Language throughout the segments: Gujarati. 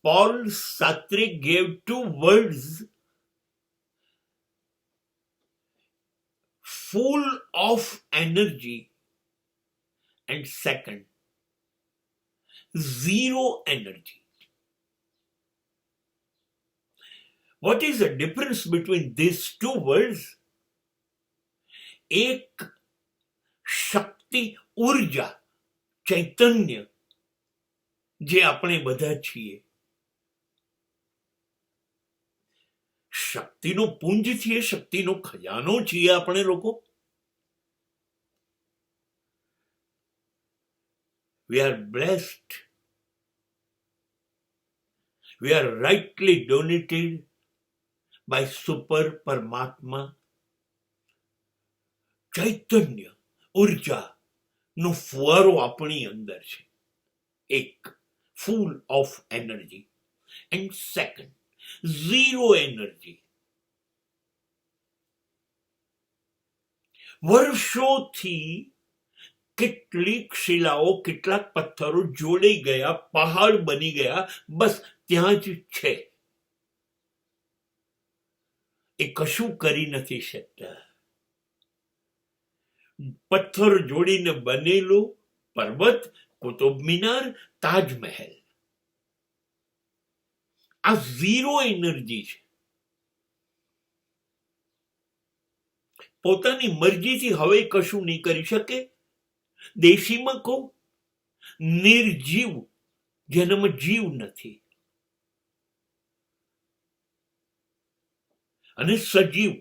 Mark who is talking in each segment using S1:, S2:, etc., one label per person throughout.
S1: Paul Sartre gave two words full of energy and second, zero energy. What is the difference between these two words? एक શક્તિ, ઉર્જા, ચૈતન્ય જે આપણે બધા છીએ, શક્તિનો પુંજ છીએ, શક્તિનો ખજાનો છીએ આપણે લોકો. We are blessed. We are rightly donated by Super Paramatma. ચૈતન્ય, ઉર્જા નો ફુવારો આપણી અંદર છે. એક, full of energy. And second, zero energy. વર્ષોથી કેટલીક શિલાઓ, કેટલાક પથ્થરો જોડાઈ ગયા, પહાડ બની ગયા, બસ ત્યાં જ છે. એ કશું કરી નથી શકતા. પથ્થર જોડીને બનેલો પર્વત, કુતુબ મિનાર, તાજમહેલ, આ ઝીરો એનર્જી છે. પોતાની મરજીથી હવે કશું નહીં કરી શકે. દેશીમાં કહું, નિર્જીવ, જેનામાં જીવ નથી, અને સજીવ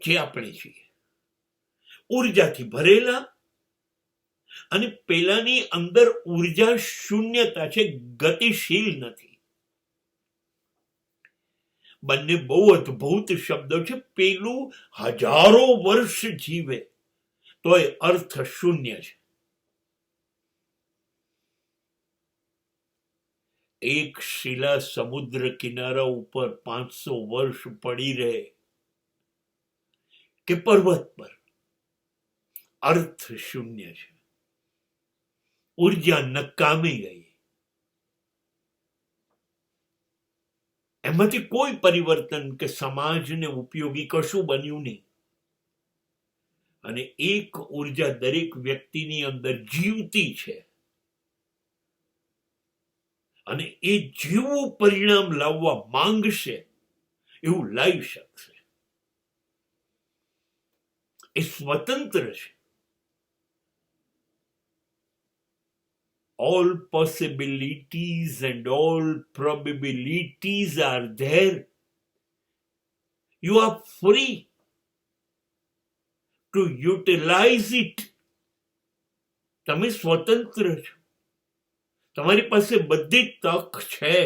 S1: જે આપણે છીએ, ઉર્જાથી ભરેલા, અને પેલાની અંદર ઉર્જા શૂન્યતા છે, ગતિશીલ નથી. બંને બહુ અદ્ભુત શબ્દો છે. પેલું હજારો વર્ષ જીવે તોય અર્થ શૂન્ય છે. એક શિલા સમુદ્ર કિનારા ઉપર 500 વર્ષ પડી રહે કે પર્વત પર, અર્થ શૂન્ય છે. ઉર્જા નકામી ગઈ. એમાંથી કોઈ પરિવર્તન કે સમાજને ઉપયોગી કશું બન્યું નહીં. અને એક ઉર્જા દરેક વ્યક્તિની અંદર જીવતી છે, અને એ જીવવું પરિણામ લાવવા માંગશે એવું લાવી શકશે. એ સ્વતંત્ર છે. All possibilities and all probabilities are there. You are free to utilize it. તમે સ્વતંત્ર છો. તમારી પાસે બધી તક છે.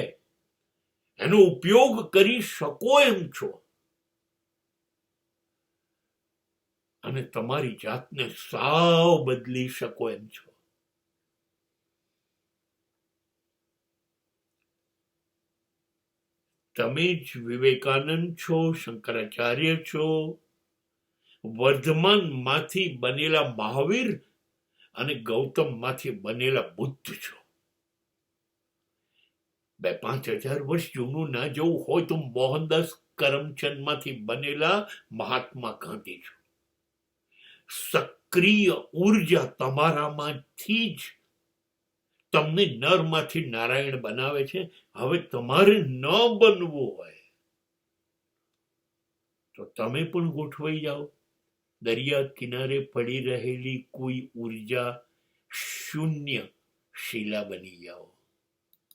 S1: એનો ઉપયોગ કરી શકો એમ છો. અને તમારી જાતને સાવ બદલી શકો એમ છો. તમે જ વિવેકાનંદ છો, શંકરાચાર્ય છો, વર્ધમાનમાંથી બનેલા મહાવીર અને ગૌતમમાંથી બનેલા બુદ્ધ છો. 2-5 હજાર વર્ષ જૂનું ના જવું હોય તો મોહનદાસ કરમચંદમાંથી બનેલા મહાત્મા ગાંધી છો. સક્રિય ઉર્જા તમારામાંથી જ તમને નરમાંથી નારાયણ બનાવે છે. હવે તમારે ન બનવું હોય તો તમે પણ ગોઠવાઈ જાઓ. દરિયા કિનારે પડી રહેલી કોઈ ઉર્જા શૂન્ય શિલા બની જાઓ.